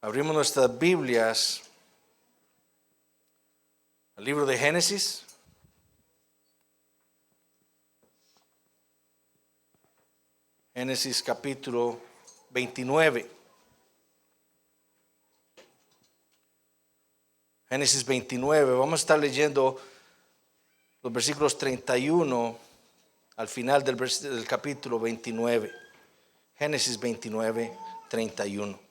Abrimos nuestras Biblias al libro de Génesis. Génesis capítulo 29. Génesis 29. Vamos a estar leyendo los versículos 31 al final del capítulo 29. Génesis 29, 31.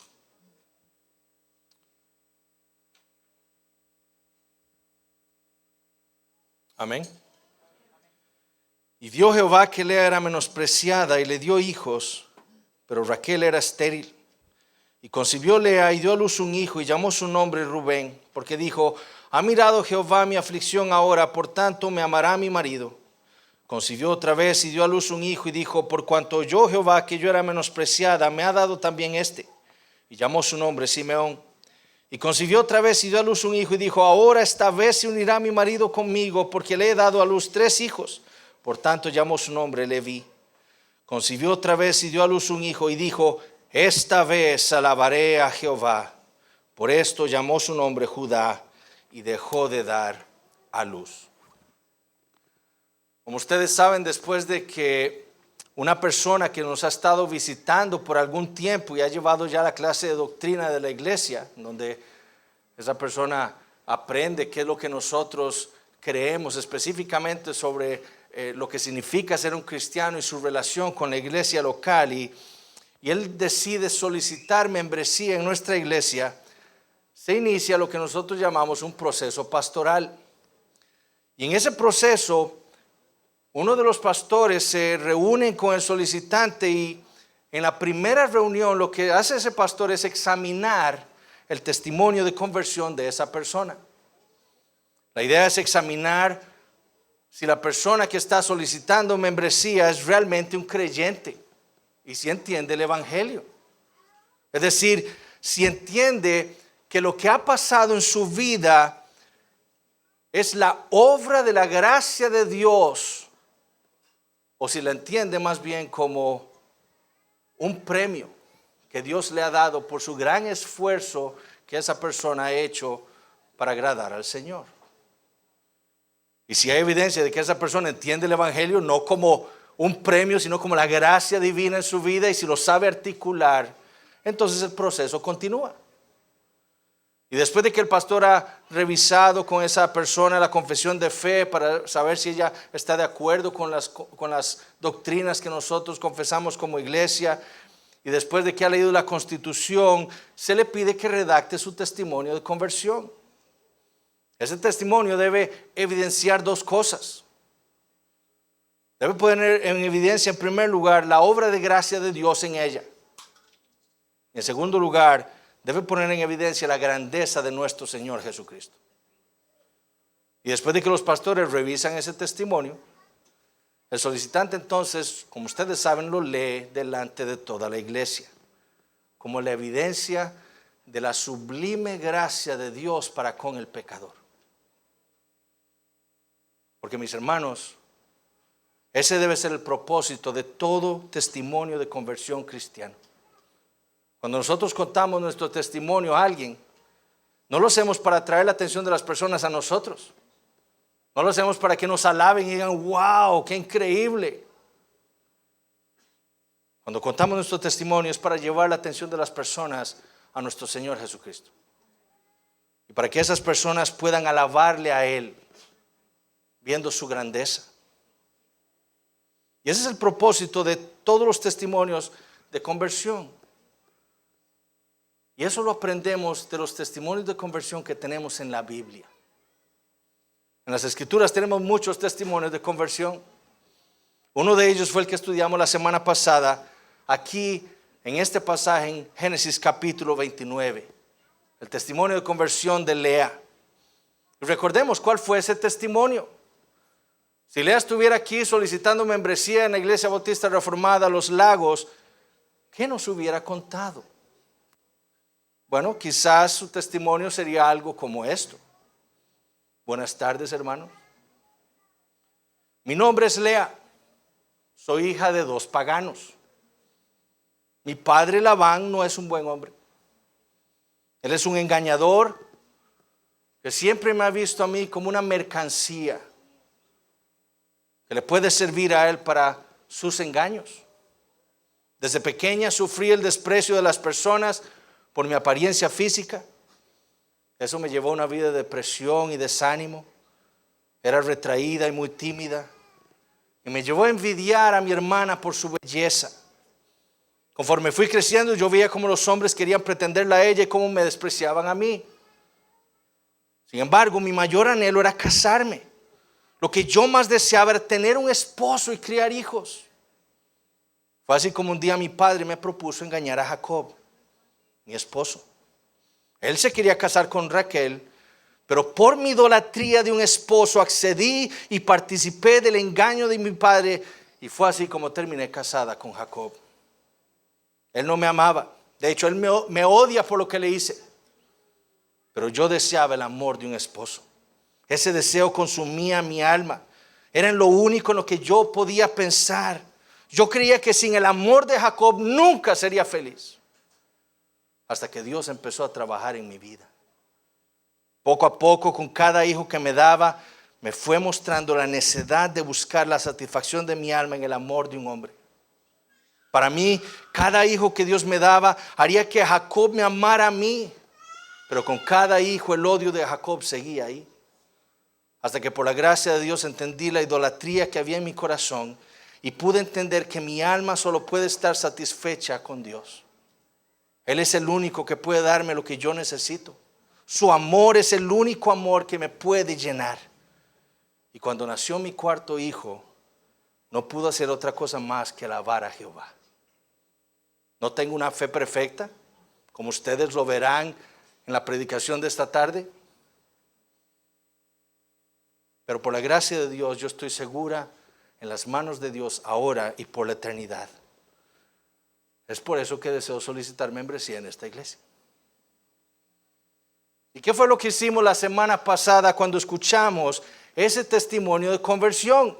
Amén. Y vio Jehová que Lea era menospreciada y le dio hijos, pero Raquel era estéril. Y concibió Lea y dio a luz un hijo y llamó su nombre Rubén, porque dijo: ha mirado Jehová mi aflicción ahora, por tanto me amará mi marido. Concibió otra vez y dio a luz un hijo y dijo: por cuanto oyó Jehová que yo era menospreciada, me ha dado también este. Y llamó su nombre Simeón. Y concibió otra vez y dio a luz un hijo y dijo: ahora esta vez se unirá mi marido conmigo, porque le he dado a luz 3 hijos. Por tanto llamó su nombre Leví. Concibió otra vez y dio a luz un hijo y dijo: esta vez alabaré a Jehová. Por esto llamó su nombre Judá y dejó de dar a luz. Como ustedes saben, después de que una persona que nos ha estado visitando por algún tiempo y ha llevado ya la clase de doctrina de la iglesia, donde esa persona aprende qué es lo que nosotros creemos específicamente sobre lo que significa ser un cristiano y su relación con la iglesia local, y él decide solicitar membresía en nuestra iglesia, se inicia lo que nosotros llamamos un proceso pastoral. Y en ese proceso, uno de los pastores se reúne con el solicitante y en la primera reunión lo que hace ese pastor es examinar el testimonio de conversión de esa persona. La idea es examinar si la persona que está solicitando membresía es realmente un creyente y si entiende el evangelio. Es decir, si entiende que lo que ha pasado en su vida es la obra de la gracia de Dios, o si la entiende más bien como un premio que Dios le ha dado por su gran esfuerzo que esa persona ha hecho para agradar al Señor. Y si hay evidencia de que esa persona entiende el evangelio no como un premio, sino como la gracia divina en su vida, y si lo sabe articular, entonces el proceso continúa. Y después de que el pastor ha revisado con esa persona la confesión de fe para saber si ella está de acuerdo con las doctrinas que nosotros confesamos como iglesia, y después de que ha leído la Constitución, se le pide que redacte su testimonio de conversión. Ese testimonio debe evidenciar 2 cosas. Debe poner en evidencia, en primer lugar, la obra de gracia de Dios en ella. En segundo lugar, debe poner en evidencia la grandeza de nuestro Señor Jesucristo. Y después de que los pastores revisan ese testimonio, el solicitante entonces, como ustedes saben, lo lee delante de toda la iglesia, como la evidencia de la sublime gracia de Dios para con el pecador. Porque, mis hermanos, ese debe ser el propósito de todo testimonio de conversión cristiano. Cuando nosotros contamos nuestro testimonio a alguien, no lo hacemos para atraer la atención de las personas a nosotros. No lo hacemos para que nos alaben y digan: wow, qué increíble. Cuando contamos nuestro testimonio es para llevar la atención de las personas a nuestro Señor Jesucristo. Y para que esas personas puedan alabarle a Él, viendo su grandeza. Y ese es el propósito de todos los testimonios de conversión. Y eso lo aprendemos de los testimonios de conversión que tenemos en la Biblia. En las Escrituras tenemos muchos testimonios de conversión. Uno de ellos fue el que estudiamos la semana pasada, aquí en este pasaje en Génesis capítulo 29. El testimonio de conversión de Lea. Y recordemos cuál fue ese testimonio. Si Lea estuviera aquí solicitando membresía en la Iglesia Bautista Reformada Los Lagos, ¿qué nos hubiera contado? Bueno, quizás su testimonio sería algo como esto: buenas tardes, hermanos. Mi nombre es Lea. Soy hija de 2 paganos. Mi padre Labán no es un buen hombre. Él es un engañador que siempre me ha visto a mí como una mercancía que le puede servir a él para sus engaños. Desde pequeña sufrí el desprecio de las personas por mi apariencia física. Eso me llevó a una vida de depresión y desánimo. Era retraída y muy tímida. Y me llevó a envidiar a mi hermana por su belleza. Conforme fui creciendo, yo veía cómo los hombres querían pretenderla a ella y cómo me despreciaban a mí. Sin embargo, mi mayor anhelo era casarme. Lo que yo más deseaba era tener un esposo y criar hijos. Fue así como un día mi padre me propuso engañar a Jacob, mi esposo. Él se quería casar con Raquel, pero por mi idolatría de un esposo accedí y participé del engaño de mi padre, y fue así como terminé casada con Jacob. Él no me amaba, de hecho él me odia por lo que le hice, pero yo deseaba el amor de un esposo. Ese deseo consumía mi alma, era lo único en lo que yo podía pensar. Yo creía que sin el amor de Jacob nunca sería feliz, hasta que Dios empezó a trabajar en mi vida. Poco a poco, con cada hijo que me daba, me fue mostrando la necesidad de buscar la satisfacción de mi alma en el amor de un hombre. Para mí, cada hijo que Dios me daba haría que Jacob me amara a mí, pero con cada hijo el odio de Jacob seguía ahí. Hasta que por la gracia de Dios entendí la idolatría que había en mi corazón y pude entender que mi alma solo puede estar satisfecha con Dios. Él es el único que puede darme lo que yo necesito. Su amor es el único amor que me puede llenar. Y cuando nació mi cuarto hijo, no pudo hacer otra cosa más que alabar a Jehová. No tengo una fe perfecta, como ustedes lo verán en la predicación de esta tarde. Pero por la gracia de Dios, yo estoy segura en las manos de Dios ahora y por la eternidad. Es por eso que deseo solicitar membresía en esta iglesia. ¿Y qué fue lo que hicimos la semana pasada cuando escuchamos ese testimonio de conversión?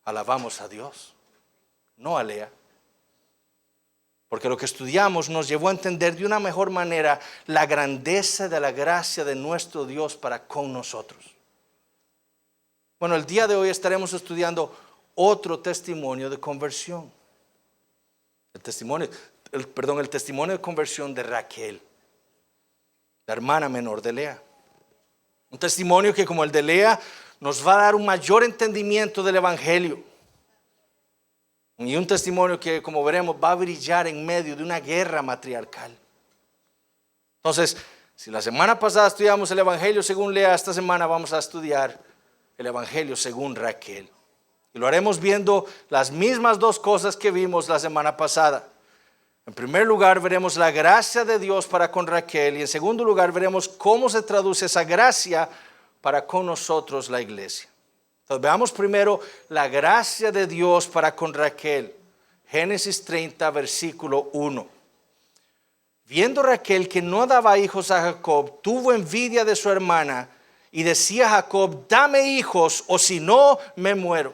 Alabamos a Dios, no a Lea. Porque lo que estudiamos nos llevó a entender de una mejor manera la grandeza de la gracia de nuestro Dios para con nosotros. Bueno, el día de hoy estaremos estudiando otro testimonio de conversión. El testimonio de conversión de Raquel, la hermana menor de Lea. Un testimonio que, como el de Lea, nos va a dar un mayor entendimiento del evangelio. Y un testimonio que, como veremos, va a brillar en medio de una guerra matriarcal. Entonces, si la semana pasada estudiamos el evangelio según Lea, esta semana vamos a estudiar el evangelio según Raquel. Y lo haremos viendo las mismas dos cosas que vimos la semana pasada. En primer lugar, veremos la gracia de Dios para con Raquel. Y en segundo lugar, veremos cómo se traduce esa gracia para con nosotros, la iglesia. Entonces, veamos primero la gracia de Dios para con Raquel. Génesis 30, versículo 1. Viendo Raquel que no daba hijos a Jacob, tuvo envidia de su hermana y decía a Jacob: dame hijos, o si no, me muero.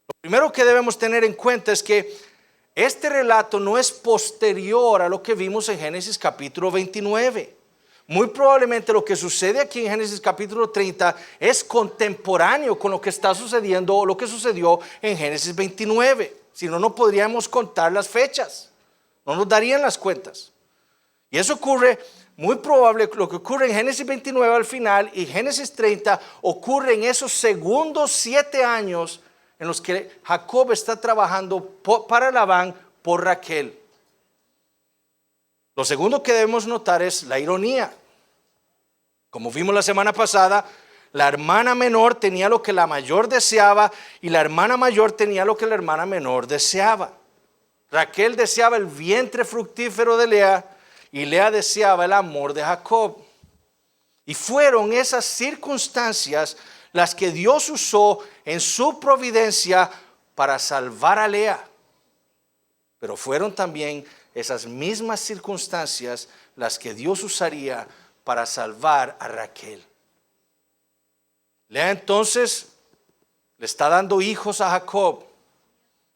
Lo primero que debemos tener en cuenta es que este relato no es posterior a lo que vimos en Génesis capítulo 29. Muy probablemente lo que sucede aquí en Génesis capítulo 30 es contemporáneo con lo que está sucediendo o lo que sucedió en Génesis 29. Si no, no podríamos contar las fechas. No nos darían las cuentas. Y eso ocurre, muy probable, lo que ocurre en Génesis 29 al final y Génesis 30 ocurre en esos segundos 7 años en los que Jacob está trabajando para Labán por Raquel. Lo segundo que debemos notar es la ironía. Como vimos la semana pasada, la hermana menor tenía lo que la mayor deseaba y la hermana mayor tenía lo que la hermana menor deseaba. Raquel deseaba el vientre fructífero de Lea y Lea deseaba el amor de Jacob. Y fueron esas circunstancias las que Dios usó en su providencia para salvar a Lea. Pero fueron también esas mismas circunstancias las que Dios usaría para salvar a Raquel. Lea entonces le está dando hijos a Jacob.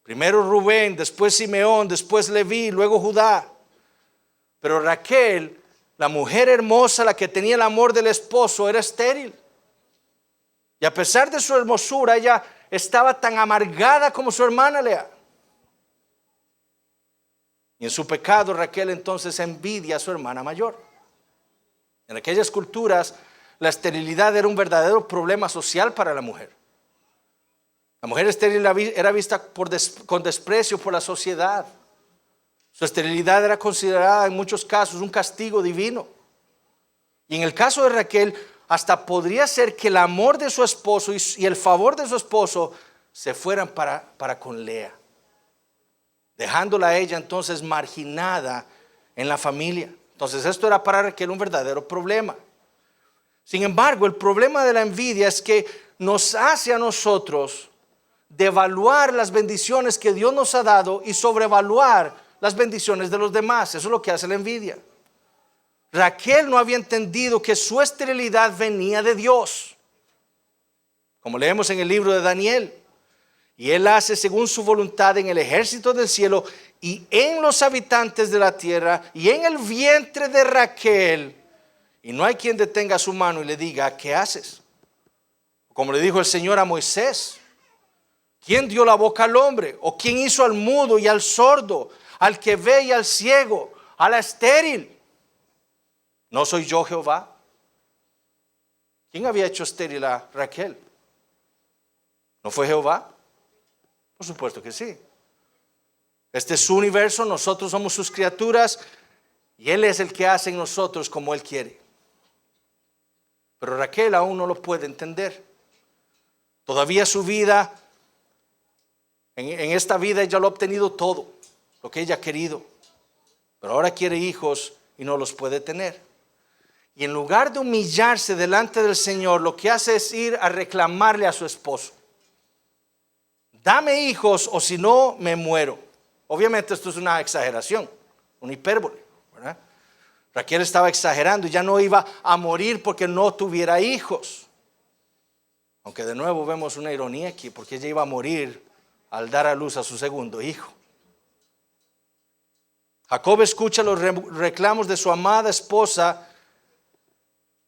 Primero Rubén, después Simeón, después Leví, luego Judá. Pero Raquel, la mujer hermosa, la que tenía el amor del esposo, era estéril. Y a pesar de su hermosura, ella estaba tan amargada como su hermana Lea. Y en su pecado, Raquel entonces envidia a su hermana mayor. En aquellas culturas, la esterilidad era un verdadero problema social para la mujer. La mujer estéril era vista con desprecio por la sociedad. Su esterilidad era considerada en muchos casos un castigo divino. Y en el caso de Raquel, hasta podría ser que el amor de su esposo y el favor de su esposo se fueran para con Lea, dejándola a ella entonces marginada en la familia. Entonces esto era para Raquel un verdadero problema. Sin embargo, el problema de la envidia es que nos hace a nosotros devaluar las bendiciones que Dios nos ha dado y sobrevaluar las bendiciones de los demás. Eso es lo que hace la envidia. Raquel no había entendido que su esterilidad venía de Dios, como leemos en el libro de Daniel. Y Él hace según su voluntad en el ejército del cielo y en los habitantes de la tierra y en el vientre de Raquel. Y no hay quien detenga su mano y le diga, ¿qué haces? Como le dijo el Señor a Moisés, ¿quién dio la boca al hombre? ¿O quién hizo al mudo y al sordo, al que ve y al ciego, a la estéril? ¿No soy yo Jehová? ¿Quién había hecho estéril a Raquel? ¿No fue Jehová? Por supuesto que sí. Este es su universo, nosotros somos sus criaturas y Él es el que hace en nosotros como Él quiere. Pero Raquel aún no lo puede entender. Todavía su vida, en esta vida ella lo ha obtenido todo, lo que ella ha querido. Pero ahora quiere hijos y no los puede tener. Y en lugar de humillarse delante del Señor, lo que hace es ir a reclamarle a su esposo. Dame hijos o si no me muero. Obviamente esto es una exageración, una hipérbole, ¿verdad? Raquel estaba exagerando y ya no iba a morir porque no tuviera hijos. Aunque de nuevo vemos una ironía aquí, porque ella iba a morir al dar a luz a su segundo hijo. Jacob escucha los reclamos de su amada esposa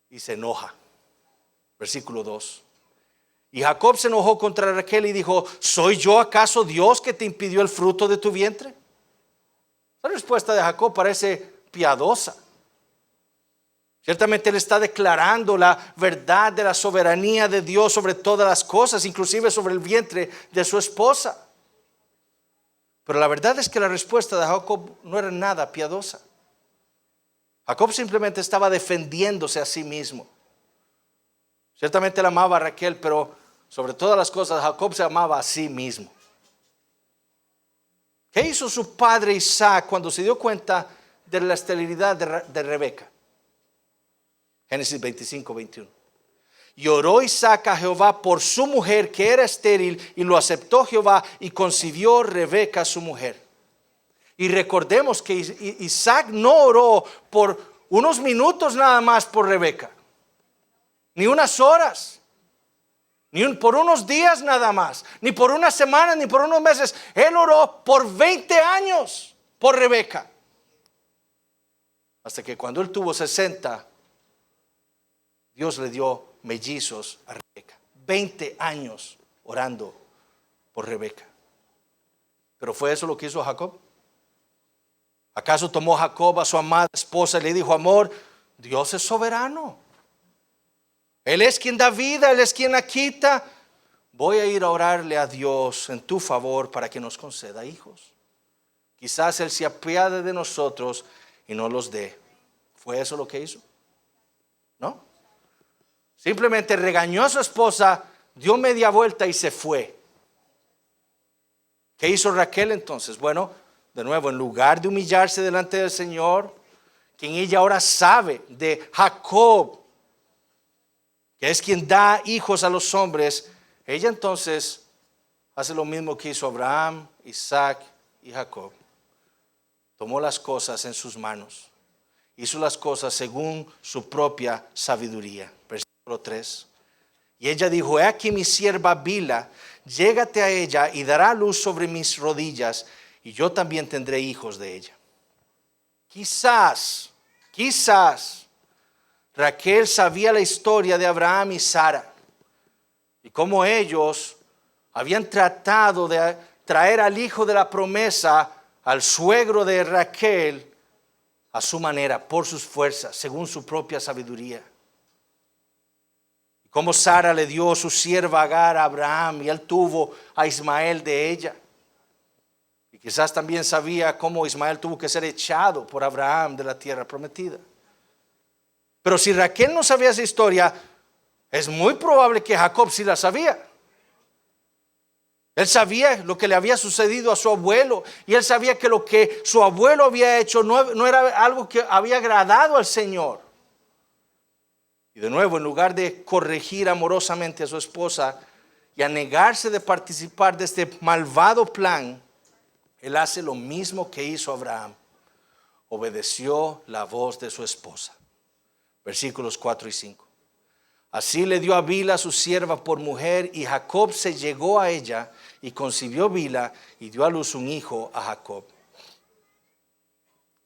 y se enoja. Versículo 2. Y Jacob se enojó contra Raquel y dijo, ¿soy yo acaso Dios que te impidió el fruto de tu vientre? La respuesta de Jacob parece piadosa. Ciertamente él está declarando la verdad de la soberanía de Dios sobre todas las cosas, inclusive sobre el vientre de su esposa. Pero la verdad es que la respuesta de Jacob no era nada piadosa. Jacob simplemente estaba defendiéndose a sí mismo. Ciertamente él amaba a Raquel, pero sobre todas las cosas Jacob se amaba a sí mismo. ¿Qué hizo su padre Isaac cuando se dio cuenta de la esterilidad de Rebeca? Génesis 25, 21. Y oró Isaac a Jehová por su mujer que era estéril, y lo aceptó Jehová y concibió Rebeca su mujer. Y recordemos que Isaac no oró por unos minutos nada más por Rebeca, ni unas horas, ni por unos días nada más, ni por una semana, ni por unos meses. Él oró por 20 años por Rebeca. Hasta que cuando él tuvo 60, Dios le dio mellizos a Rebeca. 20 años orando por Rebeca. ¿Pero fue eso lo que hizo Jacob? ¿Acaso tomó Jacob a su amada esposa y le dijo, amor, Dios es soberano? Él es quien da vida, Él es quien la quita. Voy a ir a orarle a Dios en tu favor para que nos conceda hijos. Quizás Él se apiade de nosotros y no los dé. ¿Fue eso lo que hizo? ¿No? Simplemente regañó a su esposa, dio media vuelta y se fue. ¿Qué hizo Raquel entonces? Bueno, de nuevo, en lugar de humillarse delante del Señor, quien ella ahora sabe de Jacob, que es quien da hijos a los hombres, ella entonces hace lo mismo que hizo Abraham, Isaac y Jacob. Tomó las cosas en sus manos, hizo las cosas según su propia sabiduría. Versículo 3. Y ella dijo, he aquí mi sierva Bila, llégate a ella y dará luz sobre mis rodillas, y yo también tendré hijos de ella. quizás Raquel sabía la historia de Abraham y Sara y cómo ellos habían tratado de traer al hijo de la promesa, al suegro de Raquel, a su manera, por sus fuerzas, según su propia sabiduría. Y cómo Sara le dio su sierva Agar a Abraham y él tuvo a Ismael de ella. Y quizás también sabía cómo Ismael tuvo que ser echado por Abraham de la tierra prometida. Pero si Raquel no sabía esa historia, es muy probable que Jacob sí la sabía. Él sabía lo que le había sucedido a su abuelo y él sabía que lo que su abuelo había hecho no era algo que había agradado al Señor. Y de nuevo, en lugar de corregir amorosamente a su esposa y a negarse de participar de este malvado plan, él hace lo mismo que hizo Abraham. Obedeció la voz de su esposa. Versículos 4 y 5. Así le dio a Bilha su sierva por mujer, y Jacob se llegó a ella y concibió Bilha y dio a luz un hijo a Jacob.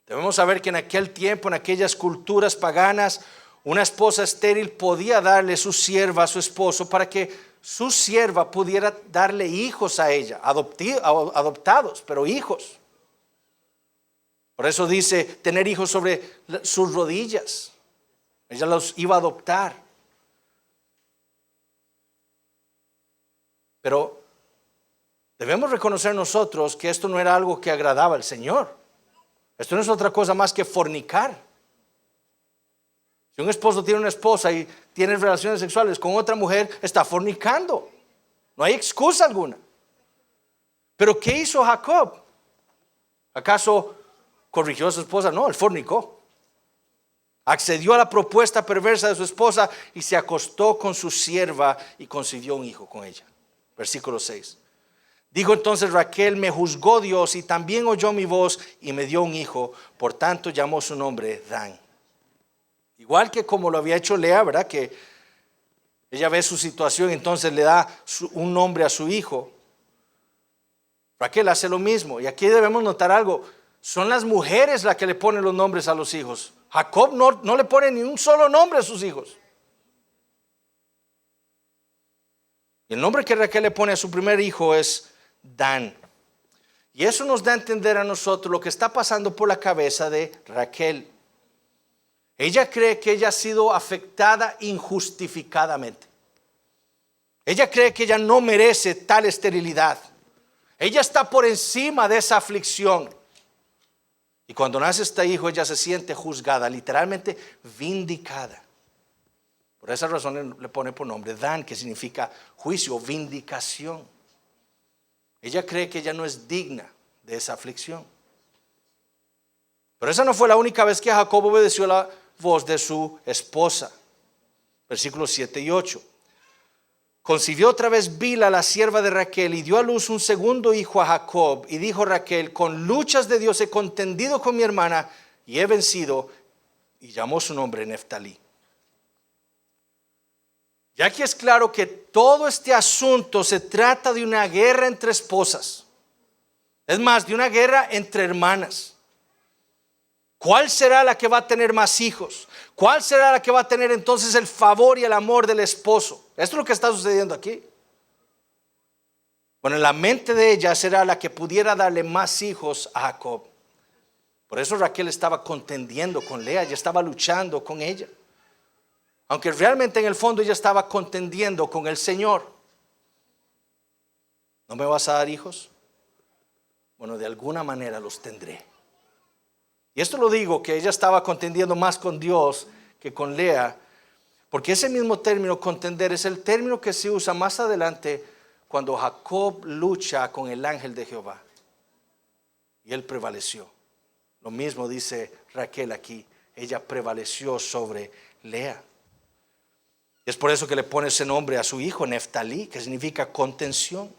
Debemos saber que en aquel tiempo, en aquellas culturas paganas, una esposa estéril podía darle su sierva a su esposo para que su sierva pudiera darle hijos a ella, adoptados, pero hijos. Por eso dice tener hijos sobre sus rodillas. Ella los iba a adoptar. Pero debemos reconocer nosotros que esto no era algo que agradaba al Señor. Esto no es otra cosa más que fornicar. Si un esposo tiene una esposa y tiene relaciones sexuales con otra mujer, está fornicando. No hay excusa alguna. Pero ¿qué hizo Jacob? ¿Acaso corrigió a su esposa? No, él fornicó. Accedió a la propuesta perversa de su esposa y se acostó con su sierva y concibió un hijo con ella. Versículo 6. Dijo entonces Raquel: me juzgó Dios y también oyó mi voz y me dio un hijo. Por tanto llamó su nombre Dan. Igual que como lo había hecho Lea, ¿verdad? Que ella ve su situación, entonces le da un nombre a su hijo. Raquel hace lo mismo. Y aquí debemos notar algo. Son las mujeres las que le ponen los nombres a los hijos. Jacob no le pone ni un solo nombre a sus hijos. Y el nombre que Raquel le pone a su primer hijo es Dan. Y eso nos da a entender a nosotros lo que está pasando por la cabeza de Raquel. Ella cree que ella ha sido afectada injustificadamente. Ella cree que ella no merece tal esterilidad. Ella está por encima de esa aflicción. Y cuando nace este hijo, ella se siente juzgada, literalmente vindicada. Por esa razón le pone por nombre Dan, que significa juicio, vindicación. Ella cree que ella no es digna de esa aflicción. Pero esa no fue la única vez que Jacob obedeció la voz de su esposa. Versículos 7 y 8. Concibió otra vez Bilha, la sierva de Raquel, y dio a luz un segundo hijo a Jacob. Y dijo Raquel: con luchas de Dios he contendido con mi hermana y he vencido. Y llamó su nombre Neftalí. Ya aquí es claro que todo este asunto se trata de una guerra entre esposas. Es más, de una guerra entre hermanas. ¿Cuál será la que va a tener más hijos? ¿Cuál será la que va a tener entonces el favor y el amor del esposo? Esto es lo que está sucediendo aquí. Bueno, en la mente de ella será la que pudiera darle más hijos a Jacob. Por eso Raquel estaba contendiendo con Lea, ella estaba luchando con ella. Aunque realmente en el fondo ella estaba contendiendo con el Señor. ¿No me vas a dar hijos? Bueno, de alguna manera los tendré. Y esto lo digo, que ella estaba contendiendo más con Dios que con Lea, porque ese mismo término, contender, es el término que se usa más adelante cuando Jacob lucha con el ángel de Jehová. Y él prevaleció. Lo mismo dice Raquel aquí, ella prevaleció sobre Lea. Y es por eso que le pone ese nombre a su hijo, Neftalí, que significa contención.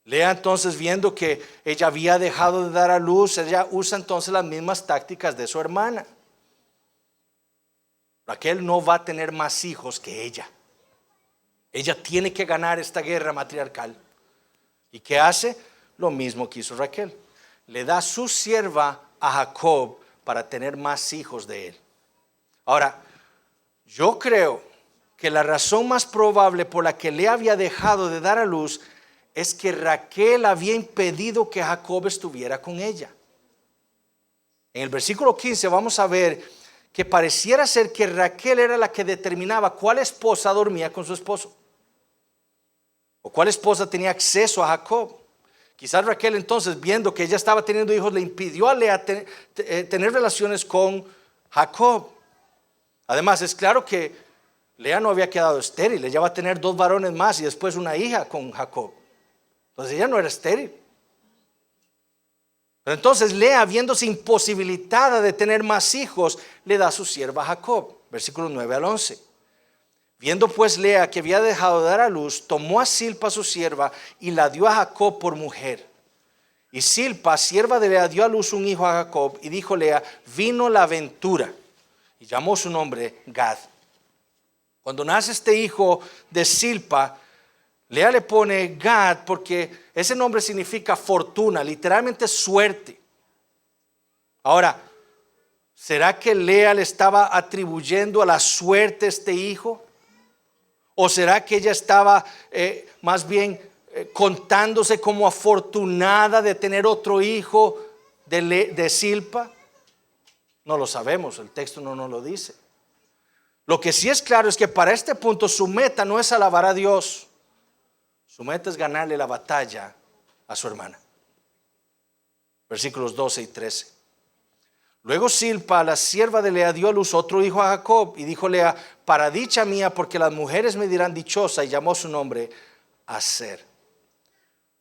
Lea entonces, viendo que ella había dejado de dar a luz, ella usa entonces las mismas tácticas de su hermana. Raquel no va a tener más hijos que ella. Ella tiene que ganar esta guerra matriarcal. ¿Y qué hace? Lo mismo que hizo Raquel. Le da su sierva a Jacob para tener más hijos de él. Ahora, yo creo que la razón más probable por la que Lea había dejado de dar a luz es que Raquel había impedido que Jacob estuviera con ella. En el versículo 15 vamos a ver que pareciera ser que Raquel era la que determinaba cuál esposa dormía con su esposo, o cuál esposa tenía acceso a Jacob. Quizás Raquel entonces, viendo que ella estaba teniendo hijos, le impidió a Lea tener relaciones con Jacob. Además, es claro que Lea no había quedado estéril. Ella va a tener 2 varones más y después una hija con Jacob. Entonces ella no era estéril. Pero entonces Lea, viéndose imposibilitada de tener más hijos, le da a su sierva Jacob. Versículos 9 al 11. Viendo pues Lea que había dejado de dar a luz, tomó a Zilpa su sierva y la dio a Jacob por mujer. Y Zilpa, sierva de Lea, dio a luz un hijo a Jacob, y dijo Lea: vino la ventura. Y llamó su nombre Gad. Cuando nace este hijo de Zilpa, Lea le pone Gad porque ese nombre significa fortuna, literalmente suerte. Ahora, ¿será que Lea le estaba atribuyendo a la suerte este hijo? ¿O será que ella estaba más bien contándose como afortunada de tener otro hijo de Zilpa? No lo sabemos, el texto no nos lo dice. Lo que sí es claro es que para este punto su meta no es alabar a Dios. Su meta es ganarle la batalla a su hermana. Versículos 12 y 13. Luego Zilpa, la sierva de Lea, dio a luz otro hijo a Jacob, y dijo Lea: para dicha mía, porque las mujeres me dirán dichosa, y llamó su nombre Aser.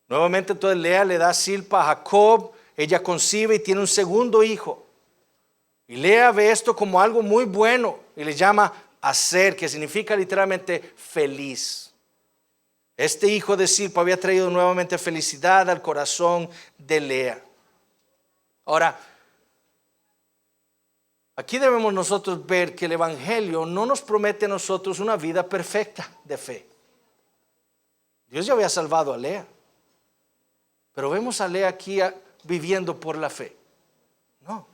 Nuevamente entonces Lea le da a Zilpa a Jacob, ella concibe y tiene un segundo hijo. Y Lea ve esto como algo muy bueno y le llama Aser, que significa literalmente feliz. Este hijo de Zilpa había traído nuevamente felicidad al corazón de Lea. Ahora, aquí debemos nosotros ver que el Evangelio no nos promete a nosotros una vida perfecta de fe. Dios ya había salvado a Lea, pero vemos a Lea aquí viviendo por la fe. No.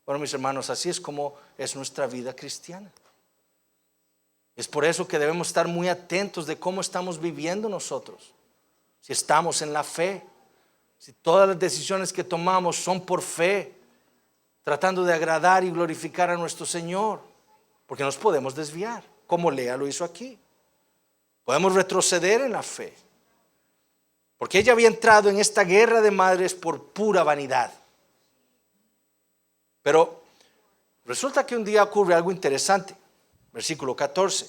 Bueno, mis hermanos, así es como es nuestra vida cristiana. Es por eso que debemos estar muy atentos de cómo estamos viviendo nosotros. Si estamos en la fe, si todas las decisiones que tomamos son por fe, tratando de agradar y glorificar a nuestro Señor, porque nos podemos desviar, como Lea lo hizo aquí. Podemos retroceder en la fe, porque ella había entrado en esta guerra de madres por pura vanidad. Pero resulta que un día ocurre algo interesante. Versículo 14.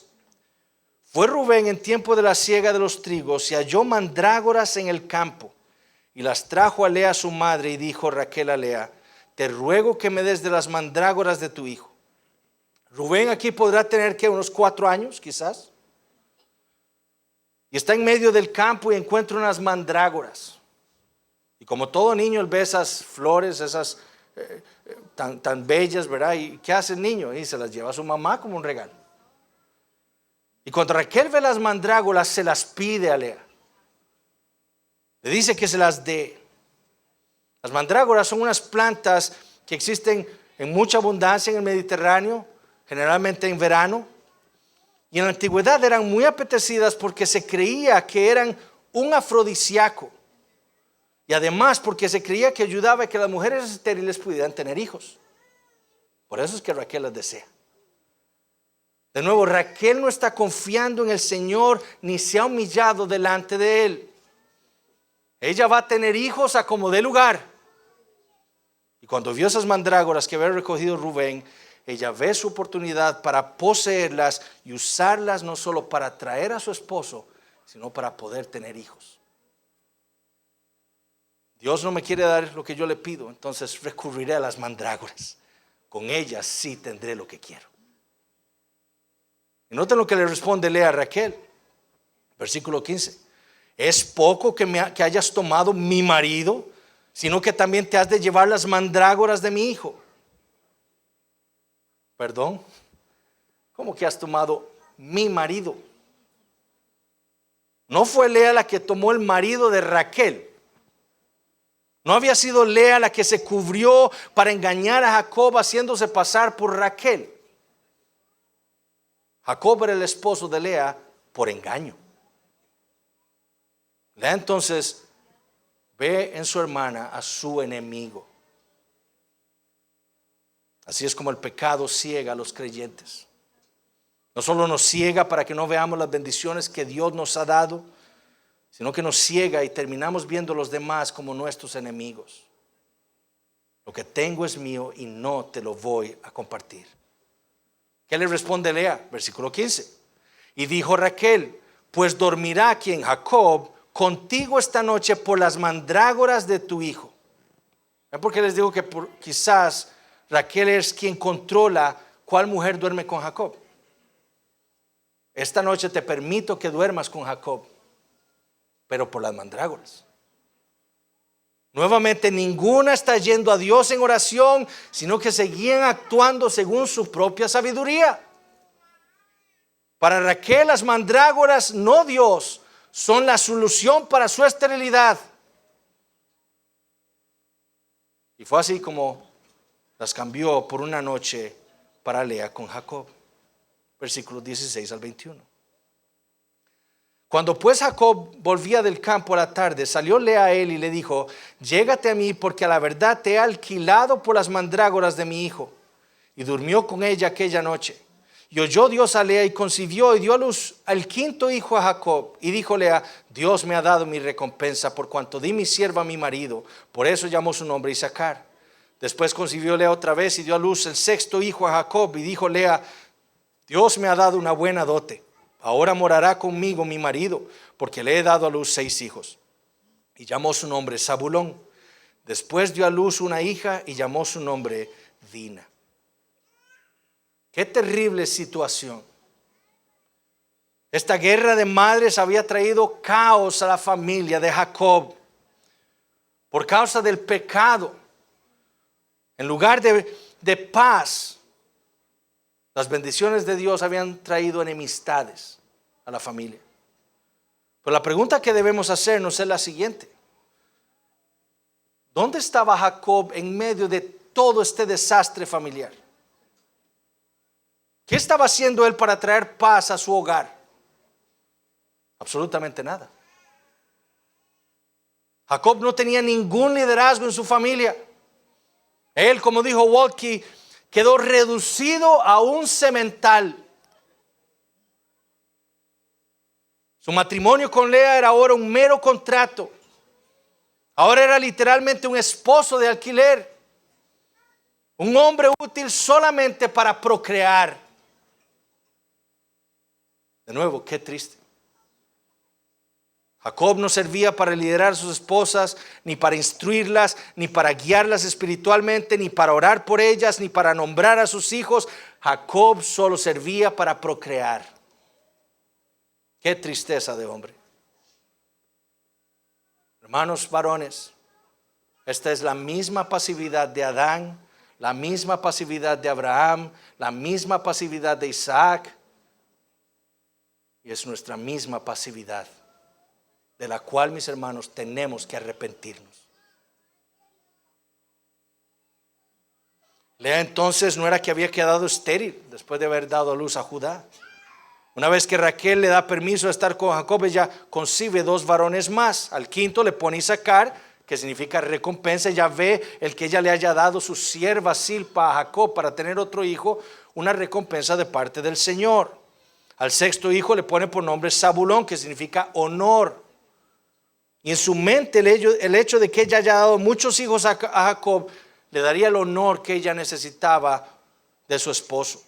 Fue Rubén en tiempo de la siega de los trigos y halló mandrágoras en el campo, y las trajo a Lea su madre, y dijo Raquel a Lea: te ruego que me des de las mandrágoras de tu hijo. Rubén aquí podrá tener que unos 4 años quizás, y está en medio del campo y encuentra unas mandrágoras. Y como todo niño, él ve esas flores, esas tan bellas, ¿verdad? ¿Y qué hace el niño? Y se las lleva a su mamá como un regalo. Y cuando Raquel ve las mandrágoras, se las pide a Lea. Le dice que se las dé. Las mandrágoras son unas plantas que existen en mucha abundancia en el Mediterráneo, generalmente en verano. Y en la antigüedad eran muy apetecidas porque se creía que eran un afrodisíaco. Y además porque se creía que ayudaba a que las mujeres estériles pudieran tener hijos. Por eso es que Raquel las desea. De nuevo, Raquel no está confiando en el Señor ni se ha humillado delante de Él. Ella va a tener hijos a como dé lugar. Y cuando vio esas mandrágoras que había recogido Rubén, ella ve su oportunidad para poseerlas y usarlas no solo para atraer a su esposo, sino para poder tener hijos. Dios no me quiere dar lo que yo le pido, entonces recurriré a las mandrágoras. Con ellas sí tendré lo que quiero. Y noten lo que le responde Lea a Raquel. Versículo 15. ¿Es poco que hayas tomado mi marido, sino que también te has de llevar las mandrágoras de mi hijo? ¿Perdón? ¿Cómo que has tomado mi marido? ¿No fue Lea la que tomó el marido de Raquel? No había sido Lea la que se cubrió para engañar a Jacob haciéndose pasar por Raquel. Jacob era el esposo de Lea por engaño. Lea entonces ve en su hermana a su enemigo. Así es como el pecado ciega a los creyentes. No solo nos ciega para que no veamos las bendiciones que Dios nos ha dado, sino que nos ciega y terminamos viendo a los demás como nuestros enemigos. Lo que tengo es mío y no te lo voy a compartir. ¿Qué le responde Lea? Versículo 15. Y dijo Raquel: pues dormirá quien Jacob contigo esta noche por las mandrágoras de tu hijo. ¿Ven por qué les digo que quizás Raquel es quien controla cuál mujer duerme con Jacob? Esta noche te permito que duermas con Jacob, pero por las mandrágoras. Nuevamente, ninguna está yendo a Dios en oración, sino que seguían actuando según su propia sabiduría. Para Raquel, las mandrágoras, no Dios, son la solución para su esterilidad. Y fue así como las cambió por una noche para Lea con Jacob. Versículos 16 al 21. Cuando pues Jacob volvía del campo a la tarde, salió Lea a él y le dijo: llégate a mí, porque a la verdad te he alquilado por las mandrágoras de mi hijo. Y durmió con ella aquella noche. Y oyó Dios a Lea y concibió y dio a luz al quinto hijo a Jacob. Y dijo Lea: Dios me ha dado mi recompensa por cuanto di mi sierva a mi marido. Por eso llamó su nombre Isaacar. Después concibió Lea otra vez y dio a luz el sexto hijo a Jacob. Y dijo Lea: Dios me ha dado una buena dote. Ahora morará conmigo mi marido, porque le he dado a luz 6 hijos. Y llamó su nombre Zabulón. Después dio a luz una hija y llamó su nombre Dina. Qué terrible situación. Esta guerra de madres había traído caos a la familia de Jacob por causa del pecado. En lugar de paz, las bendiciones de Dios habían traído enemistades a la familia. Pero la pregunta que debemos hacernos es la siguiente: ¿dónde estaba Jacob en medio de todo este desastre familiar? ¿Qué estaba haciendo él para traer paz a su hogar? Absolutamente nada. Jacob no tenía ningún liderazgo en su familia. Él, como dijo Waltke, quedó reducido a un semental. Su matrimonio con Lea era ahora un mero contrato. Ahora era literalmente un esposo de alquiler. Un hombre útil solamente para procrear. De nuevo, qué triste. Jacob no servía para liderar a sus esposas, ni para instruirlas, ni para guiarlas espiritualmente, ni para orar por ellas, ni para nombrar a sus hijos. Jacob solo servía para procrear. Qué tristeza de hombre. Hermanos varones, esta es la misma pasividad de Adán, la misma pasividad de Abraham, la misma pasividad de Isaac, y es nuestra misma pasividad, de la cual, mis hermanos, tenemos que arrepentirnos. Lea entonces no era que había quedado estéril después de haber dado a luz a Judá. Una vez que Raquel le da permiso de estar con Jacob, ella concibe 2 varones más. Al quinto le pone Isaacar, que significa recompensa. Ella ve el que ella le haya dado su sierva Silpa a Jacob para tener otro hijo, una recompensa de parte del Señor. Al sexto hijo le pone por nombre Zabulón, que significa honor. Y en su mente el hecho de que ella haya dado muchos hijos a Jacob le daría el honor que ella necesitaba de su esposo.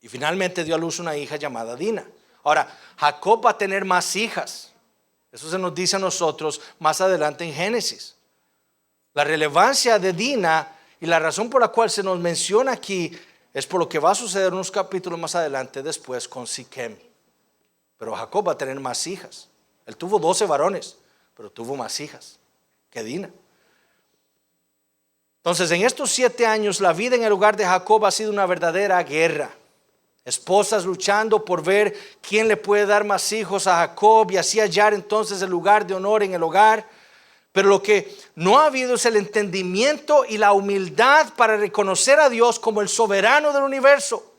Y finalmente dio a luz una hija llamada Dina. Ahora, Jacob va a tener más hijas. Eso se nos dice a nosotros más adelante en Génesis. La relevancia de Dina y la razón por la cual se nos menciona aquí es por lo que va a suceder unos capítulos más adelante después con Siquem. Pero Jacob va a tener más hijas. Él tuvo 12 varones, pero tuvo más hijas que Dina. Entonces, en estos 7 años, la vida en el hogar de Jacob ha sido una verdadera guerra. Esposas luchando por ver quién le puede dar más hijos a Jacob y así hallar entonces el lugar de honor en el hogar. Pero lo que no ha habido es el entendimiento y la humildad para reconocer a Dios como el soberano del universo.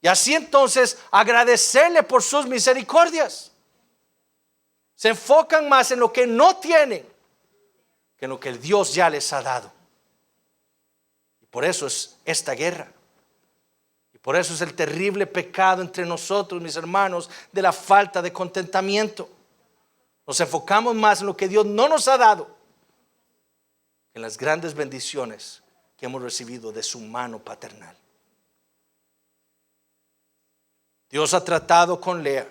Y así entonces agradecerle por sus misericordias. Se enfocan más en lo que no tienen que en lo que el Dios ya les ha dado. Y por eso es esta guerra. Y por eso es el terrible pecado entre nosotros, mis hermanos, de la falta de contentamiento. Nos enfocamos más en lo que Dios no nos ha dado que en las grandes bendiciones que hemos recibido de su mano paternal. Dios ha tratado con Lea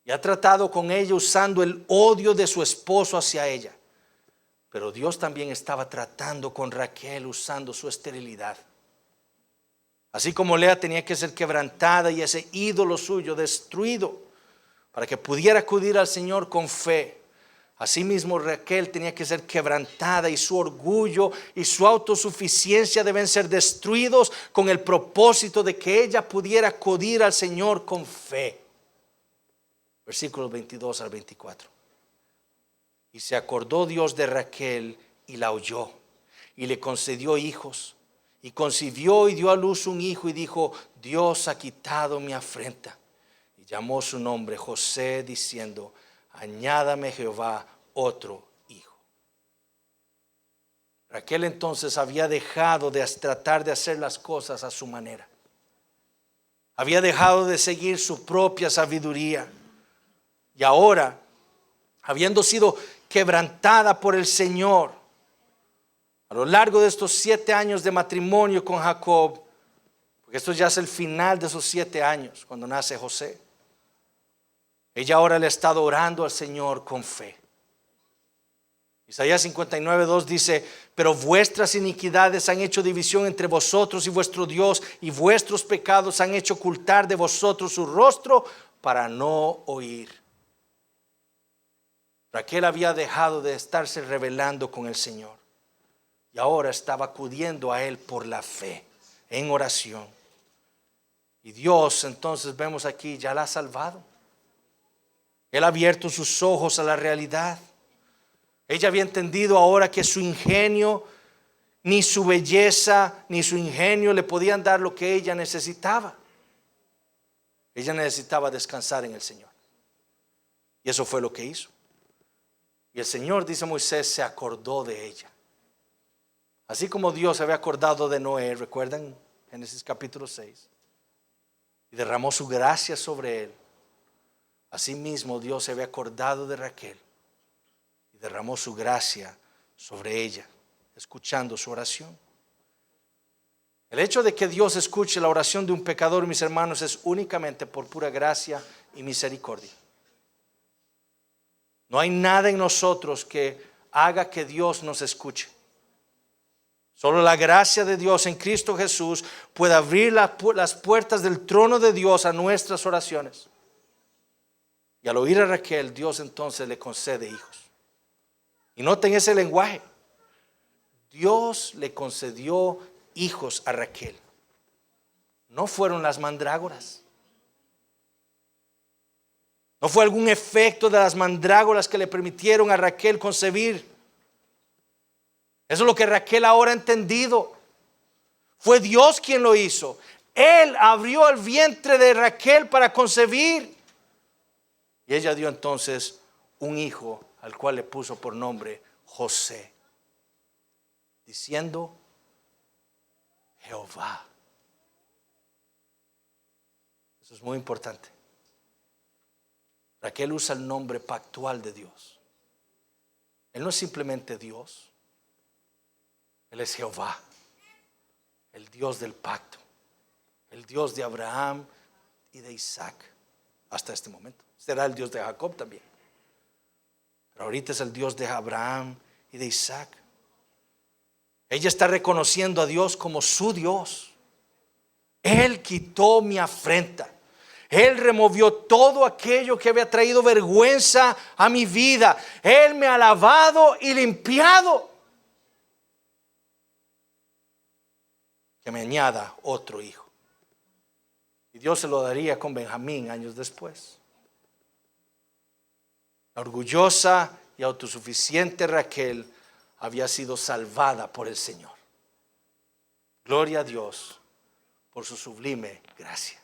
y ha tratado con ella usando el odio de su esposo hacia ella. Pero Dios también estaba tratando con Raquel usando su esterilidad. Así como Lea tenía que ser quebrantada y ese ídolo suyo destruido para que pudiera acudir al Señor con fe, asimismo Raquel tenía que ser quebrantada y su orgullo y su autosuficiencia deben ser destruidos con el propósito de que ella pudiera acudir al Señor con fe. Versículos 22 al 24. Y se acordó Dios de Raquel y la oyó y le concedió hijos. Y concibió y dio a luz un hijo y dijo: Dios ha quitado mi afrenta. Y llamó su nombre José, diciendo: añádame Jehová otro hijo. Raquel entonces había dejado de tratar de hacer las cosas a su manera. Había dejado de seguir su propia sabiduría. Y ahora, habiendo sido quebrantada por el Señor, a lo largo de estos 7 años de matrimonio con Jacob, porque esto ya es el final de esos 7 años, cuando nace José, ella ahora le ha estado orando al Señor con fe. Isaías 59:2 dice: pero vuestras iniquidades han hecho división entre vosotros y vuestro Dios, y vuestros pecados han hecho ocultar de vosotros su rostro para no oír. Raquel había dejado de estarse rebelando con el Señor y ahora estaba acudiendo a Él por la fe, en oración. Y Dios, entonces vemos aquí, ya la ha salvado. Él ha abierto sus ojos a la realidad. Ella había entendido ahora que su ingenio, ni su belleza, ni su ingenio le podían dar lo que ella necesitaba. Ella necesitaba descansar en el Señor. Y eso fue lo que hizo. Y el Señor, dice Moisés, se acordó de ella. Así como Dios se había acordado de Noé, ¿recuerdan? Génesis capítulo 6. Y derramó su gracia sobre él. Asimismo Dios se había acordado de Raquel y derramó su gracia sobre ella, escuchando su oración. El hecho de que Dios escuche la oración de un pecador, mis hermanos, es únicamente por pura gracia y misericordia. No hay nada en nosotros que haga que Dios nos escuche. Solo la gracia de Dios en Cristo Jesús puede abrir las puertas del trono de Dios a nuestras oraciones. Y al oír a Raquel, Dios entonces le concede hijos. Y noten ese lenguaje. Dios le concedió hijos a Raquel. No fueron las mandrágoras. No fue algún efecto de las mandrágoras que le permitieron a Raquel concebir. Eso es lo que Raquel ahora ha entendido. Fue Dios quien lo hizo. Él abrió el vientre de Raquel para concebir. Y ella dio entonces un hijo al cual le puso por nombre José, diciendo: Jehová. Eso es muy importante. Raquel usa el nombre pactual de Dios. Él no es simplemente Dios. Él es Jehová, el Dios del pacto, el Dios de Abraham y de Isaac, hasta este momento. Será el Dios de Jacob también, pero ahorita es el Dios de Abraham y de Isaac. Ella está reconociendo a Dios como su Dios. Él quitó mi afrenta. Él removió todo aquello que había traído vergüenza a mi vida. Él me ha lavado y limpiado. Que me añada otro hijo. Y Dios se lo daría con Benjamín años después. La orgullosa y autosuficiente Raquel había sido salvada por el Señor. Gloria a Dios por su sublime gracia.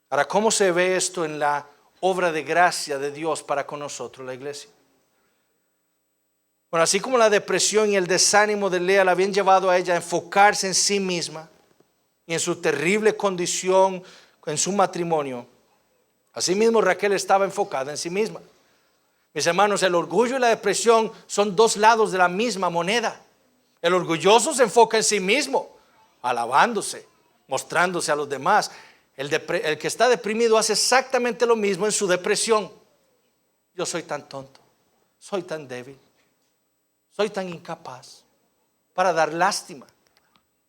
Ahora, ¿cómo se ve esto en la obra de gracia de Dios para con nosotros, la iglesia? Bueno, así como la depresión y el desánimo de Lea la habían llevado a ella a enfocarse en sí misma y en su terrible condición en su matrimonio, asimismo Raquel estaba enfocada en sí misma. Mis hermanos, el orgullo y la depresión son dos lados de la misma moneda. El orgulloso se enfoca en sí mismo, alabándose, mostrándose a los demás. El que está deprimido hace exactamente lo mismo en su depresión. Yo soy tan tonto, soy tan débil, soy tan incapaz, para dar lástima.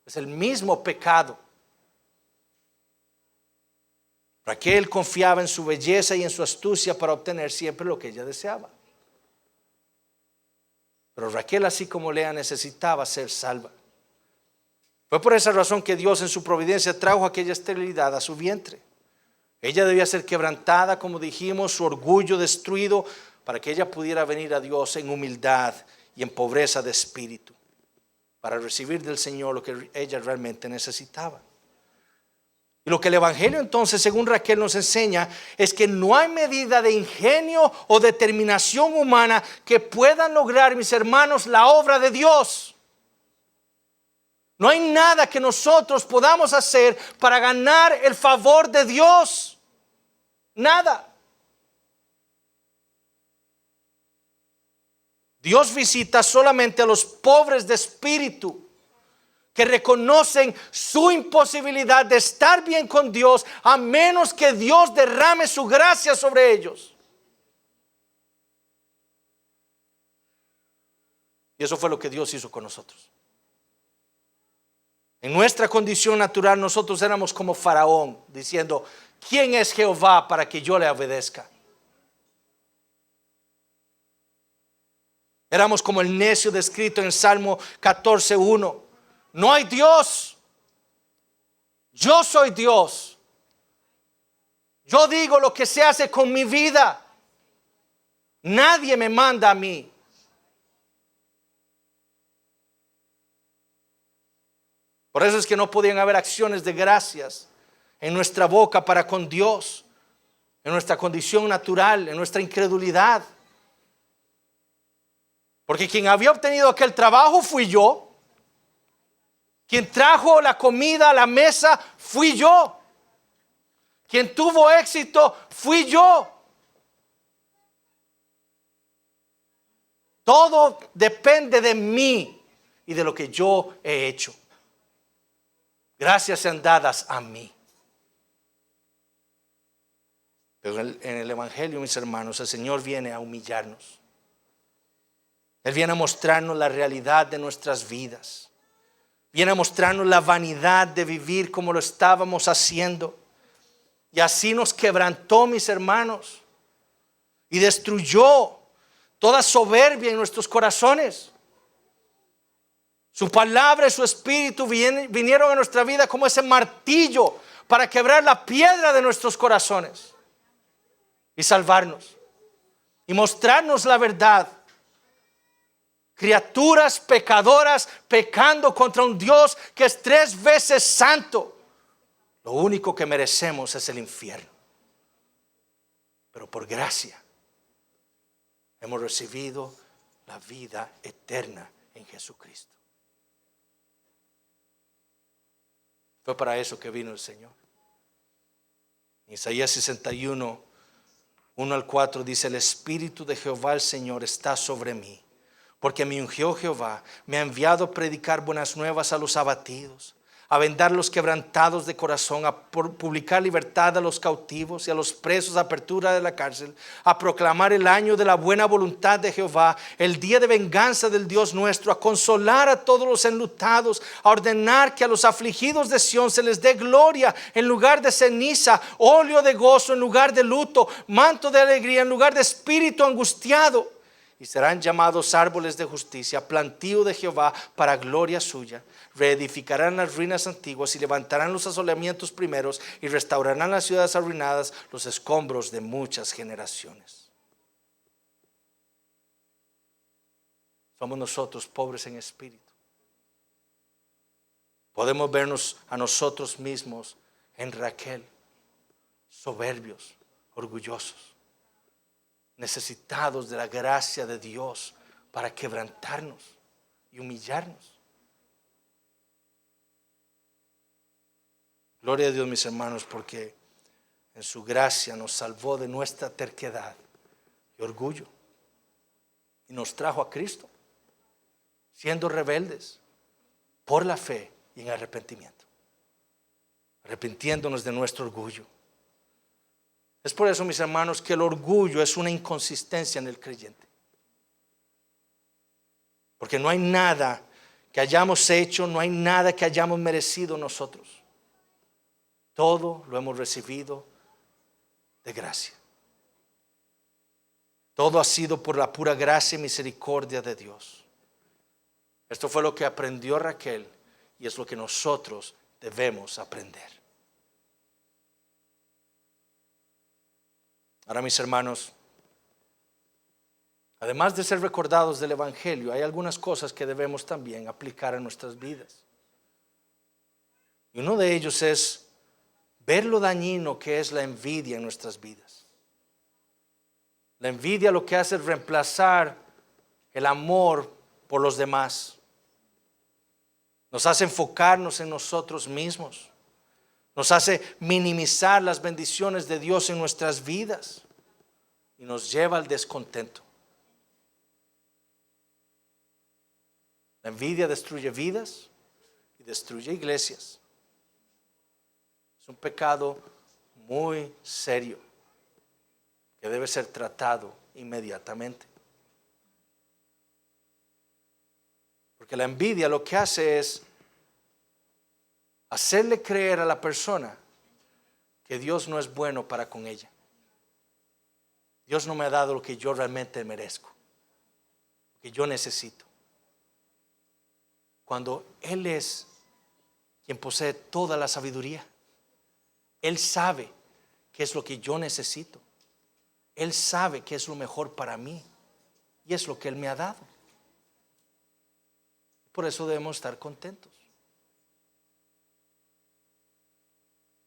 Es el mismo pecado. Raquel confiaba en su belleza y en su astucia para obtener siempre lo que ella deseaba. Pero Raquel, así como Lea, necesitaba ser salva. Fue por esa razón que Dios en su providencia trajo aquella esterilidad a su vientre. Ella debía ser quebrantada, como dijimos, su orgullo destruido, para que ella pudiera venir a Dios en humildad y en pobreza de espíritu, para recibir del Señor lo que ella realmente necesitaba. Y lo que el Evangelio entonces, según Raquel, nos enseña es que no hay medida de ingenio o determinación humana que puedan lograr, mis hermanos, la obra de Dios. No hay nada que nosotros podamos hacer para ganar el favor de Dios. Nada. Dios visita solamente a los pobres de espíritu, que reconocen su imposibilidad de estar bien con Dios a menos que Dios derrame su gracia sobre ellos. Y eso fue lo que Dios hizo con nosotros. En nuestra condición natural nosotros éramos como Faraón, diciendo: ¿quién es Jehová para que yo le obedezca? Éramos como el necio descrito en Salmo 14:1. No hay Dios. Yo soy Dios. Yo digo lo que se hace con mi vida. Nadie me manda a mí. Por eso es que no podían haber acciones de gracias en nuestra boca para con Dios, en nuestra condición natural, en nuestra incredulidad. Porque quien había obtenido aquel trabajo fui yo. Quien trajo la comida a la mesa fui yo. Quien tuvo éxito fui yo. Todo depende de mí y de lo que yo he hecho. Gracias sean dadas a mí. Pero en el Evangelio, mis hermanos, el Señor viene a humillarnos. Él viene a mostrarnos la realidad de nuestras vidas. Viene a mostrarnos la vanidad de vivir como lo estábamos haciendo. Y así nos quebrantó, mis hermanos, y destruyó toda soberbia en nuestros corazones. Su palabra y su espíritu vinieron a nuestra vida como ese martillo para quebrar la piedra de nuestros corazones y salvarnos y mostrarnos la verdad. Criaturas pecadoras pecando contra un Dios que es 3 veces santo. Lo único que merecemos es el infierno. Pero por gracia hemos recibido la vida eterna en Jesucristo. Fue para eso que vino el Señor. En Isaías 61, 1-4 dice: el Espíritu de Jehová el Señor está sobre mí, porque me ungió Jehová, me ha enviado a predicar buenas nuevas a los abatidos, a vendar los quebrantados de corazón, a publicar libertad a los cautivos y a los presos, apertura de la cárcel, a proclamar el año de la buena voluntad de Jehová, el día de venganza del Dios nuestro, a consolar a todos los enlutados, a ordenar que a los afligidos de Sión se les dé gloria en lugar de ceniza, óleo de gozo en lugar de luto, manto de alegría en lugar de espíritu angustiado, y serán llamados árboles de justicia, plantío de Jehová para gloria suya. Reedificarán las ruinas antiguas y levantarán los asolamientos primeros y restaurarán las ciudades arruinadas, los escombros de muchas generaciones. Somos nosotros pobres en espíritu. Podemos vernos a nosotros mismos en Raquel, soberbios, orgullosos, necesitados de la gracia de Dios para quebrantarnos y humillarnos. Gloria a Dios, mis hermanos, porque en su gracia nos salvó de nuestra terquedad y orgullo y nos trajo a Cristo, siendo rebeldes por la fe y en arrepentimiento, arrepintiéndonos de nuestro orgullo. Es por eso, mis hermanos, que el orgullo es una inconsistencia en el creyente. Porque no hay nada que hayamos hecho, no hay nada que hayamos merecido nosotros. Todo lo hemos recibido de gracia. Todo ha sido por la pura gracia y misericordia de Dios. Esto fue lo que aprendió Raquel y es lo que nosotros debemos aprender. Ahora, mis hermanos, además de ser recordados del Evangelio, hay algunas cosas que debemos también aplicar a nuestras vidas. Y uno de ellos es ver lo dañino que es la envidia en nuestras vidas. La envidia lo que hace es reemplazar el amor por los demás. Nos hace enfocarnos en nosotros mismos. Nos hace minimizar las bendiciones de Dios en nuestras vidas y nos lleva al descontento. La envidia destruye vidas y destruye iglesias. Es un pecado muy serio que debe ser tratado inmediatamente. Porque la envidia lo que hace es hacerle creer a la persona que Dios no es bueno para con ella. Dios no me ha dado lo que yo realmente merezco, lo que yo necesito. Cuando Él es quien posee toda la sabiduría, Él sabe qué es lo que yo necesito. Él sabe qué es lo mejor para mí y es lo que Él me ha dado. Por eso debemos estar contentos.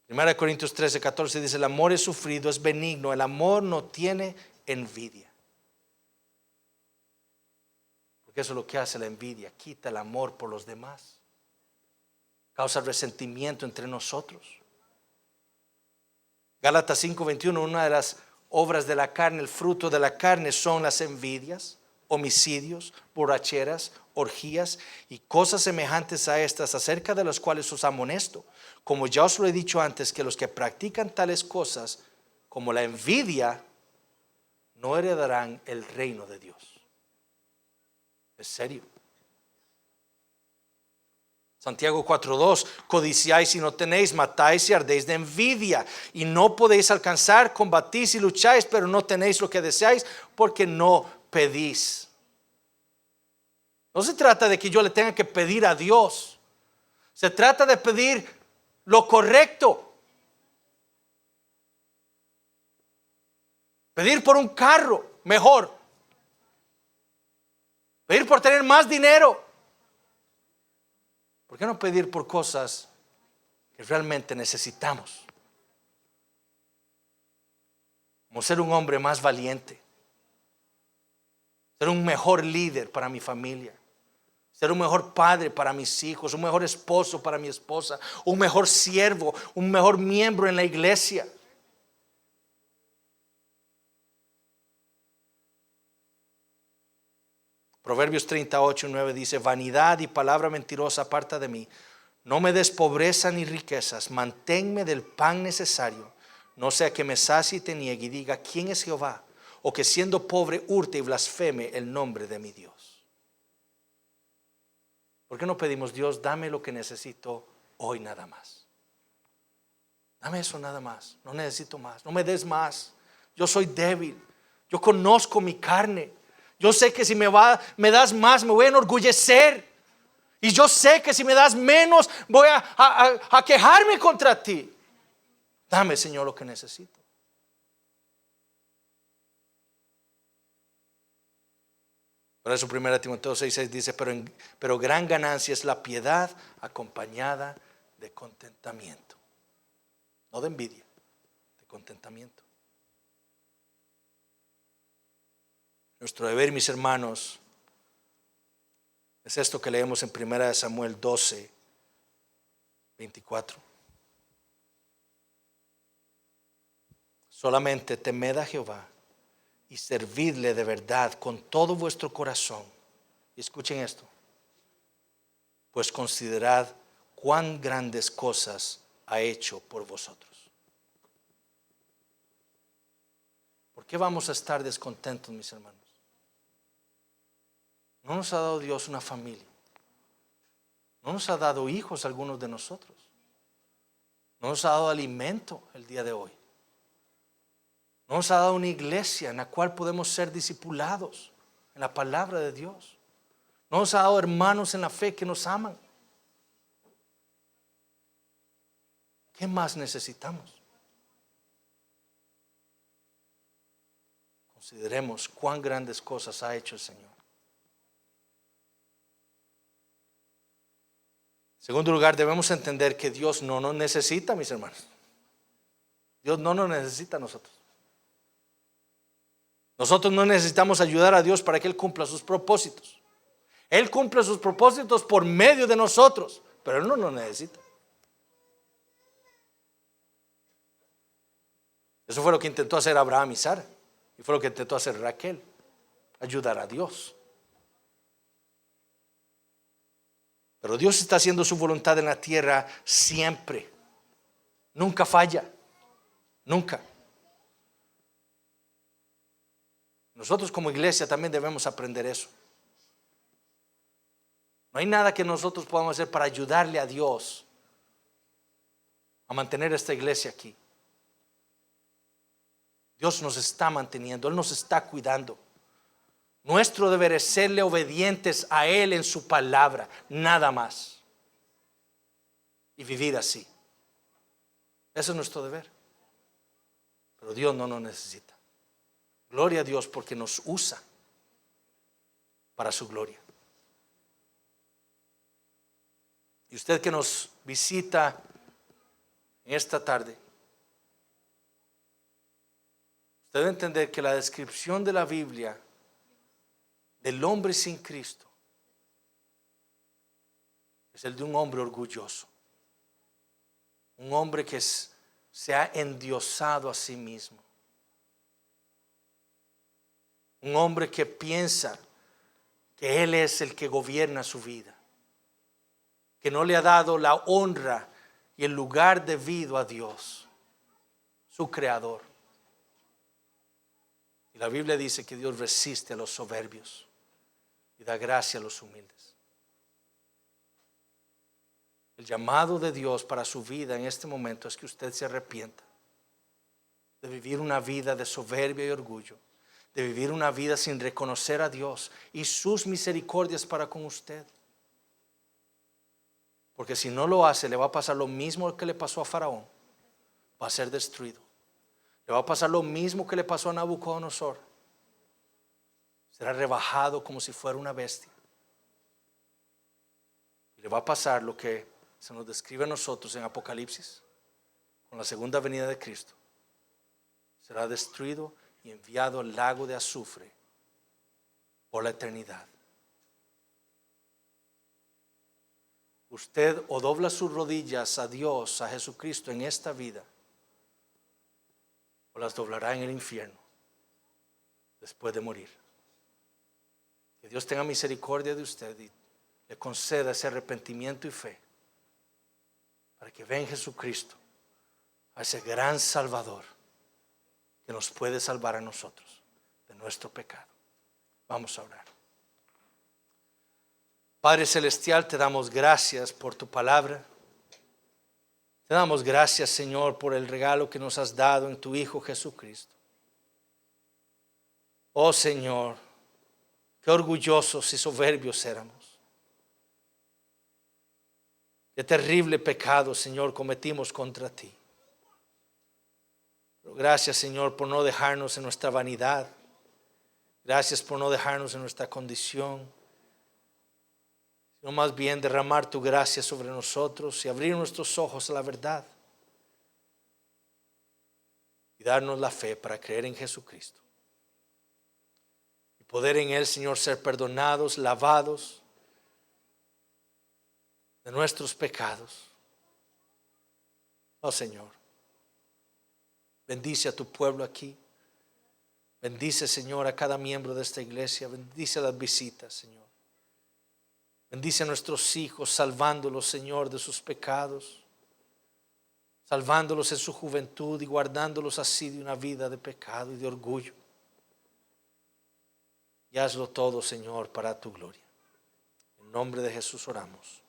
1 Corintios 13:14 dice: el amor es sufrido, es benigno, el amor no tiene envidia. Porque eso es lo que hace la envidia, quita el amor por los demás, causa resentimiento entre nosotros. Gálatas 5:21, una de las obras de la carne, el fruto de la carne son las envidias, homicidios, borracheras, orgías y cosas semejantes a estas, acerca de las cuales os amonesto, como ya os lo he dicho antes, que los que practican tales cosas, como la envidia, no heredarán el reino de Dios. Es serio. Santiago 4:2, codiciáis y no tenéis, matáis y ardéis de envidia, y no podéis alcanzar, combatís y lucháis, pero no tenéis lo que deseáis, porque no pedís. No se trata de que yo le tenga que pedir a Dios. Se trata de pedir lo correcto. Pedir por un carro mejor. Pedir por tener más dinero. ¿Por qué no pedir por cosas que realmente necesitamos? Como ser un hombre más valiente. Ser un mejor líder para mi familia. Ser un mejor padre para mis hijos. Un mejor esposo para mi esposa. Un mejor siervo. Un mejor miembro en la iglesia. Proverbios 38:9 dice: vanidad y palabra mentirosa aparta de mí. No me des pobreza ni riquezas. Manténme del pan necesario. No sea que me sacie y te niegue y diga: ¿quién es Jehová? O que siendo pobre hurte y blasfeme el nombre de mi Dios. ¿Por qué no pedimos: Dios, dame lo que necesito hoy nada más? Dame eso nada más. No necesito más. No me des más. Yo soy débil. Yo conozco mi carne. Yo sé que si me das más, me voy a enorgullecer. Y yo sé que si me das menos, voy a quejarme contra ti. Dame, Señor, lo que necesito. Por eso 1 Timoteo 6:6 dice, pero gran ganancia es la piedad acompañada de contentamiento. No de envidia, de contentamiento. Nuestro deber, mis hermanos, es esto que leemos en 1 Samuel 12:24. Solamente temed a Jehová y servidle de verdad con todo vuestro corazón. Y escuchen esto. Pues considerad cuán grandes cosas ha hecho por vosotros. ¿Por qué vamos a estar descontentos, mis hermanos? No nos ha dado Dios una familia. No nos ha dado hijos algunos de nosotros. No nos ha dado alimento el día de hoy. No nos ha dado una iglesia en la cual podemos ser discipulados en la palabra de Dios. No nos ha dado hermanos en la fe que nos aman. ¿Qué más necesitamos? Consideremos cuán grandes cosas ha hecho el Señor. En segundo lugar, debemos entender que Dios no nos necesita, mis hermanos. Dios no nos necesita a nosotros. Nosotros no necesitamos ayudar a Dios para que Él cumpla sus propósitos. Él cumple sus propósitos por medio de nosotros, pero Él no nos necesita. Eso fue lo que intentó hacer Abraham y Sara, y fue lo que intentó hacer Raquel, ayudar a Dios. Pero Dios está haciendo su voluntad en la tierra siempre. Nunca falla, nunca. Nosotros como iglesia también debemos aprender eso. No hay nada que nosotros podamos hacer para ayudarle a Dios a mantener esta iglesia aquí. Dios nos está manteniendo, Él nos está cuidando. Nuestro deber es serle obedientes a Él en su palabra, nada más. Y vivir así. Ese es nuestro deber. Pero Dios no nos necesita. Gloria a Dios porque nos usa para su gloria. Y usted que nos visita en esta tarde, usted debe entender que la descripción de la Biblia del hombre sin Cristo es el de un hombre orgulloso. Un hombre que se ha endiosado a sí mismo. Un hombre que piensa que Él es el que gobierna su vida. Que no le ha dado la honra y el lugar debido a Dios, su creador. Y la Biblia dice que Dios resiste a los soberbios y da gracia a los humildes. El llamado de Dios para su vida en este momento es que usted se arrepienta de vivir una vida de soberbia y orgullo, de vivir una vida sin reconocer a Dios y sus misericordias para con usted. Porque si no lo hace, le va a pasar lo mismo que le pasó a Faraón. Va a ser destruido. Le va a pasar lo mismo que le pasó a Nabucodonosor. Será rebajado como si fuera una bestia. Y le va a pasar lo que se nos describe a nosotros en Apocalipsis, con la segunda venida de Cristo. Será destruido y enviado al lago de azufre por la eternidad. Usted o dobla sus rodillas a Dios, a Jesucristo en esta vida, o las doblará en el infierno después de morir. Que Dios tenga misericordia de usted y le conceda ese arrepentimiento y fe para que vea en Jesucristo a ese gran Salvador que nos puede salvar a nosotros de nuestro pecado. Vamos a orar. Padre Celestial, te damos gracias por tu palabra. Te damos gracias, Señor, por el regalo que nos has dado en tu Hijo Jesucristo. Oh Señor, Qué orgullosos y soberbios éramos. Qué terrible pecado, Señor, cometimos contra ti. Pero gracias, Señor, por no dejarnos en nuestra vanidad. Gracias por no dejarnos en nuestra condición, sino más bien derramar tu gracia sobre nosotros y abrir nuestros ojos a la verdad. Y darnos la fe para creer en Jesucristo. Y poder en Él, Señor, ser perdonados, lavados de nuestros pecados. Oh Señor, bendice a tu pueblo aquí. Bendice, Señor, a cada miembro de esta iglesia. Bendice las visitas, Señor. Bendice a nuestros hijos, salvándolos, Señor, de sus pecados. Salvándolos en su juventud y guardándolos así de una vida de pecado y de orgullo. Y hazlo todo, Señor, para tu gloria. En nombre de Jesús oramos.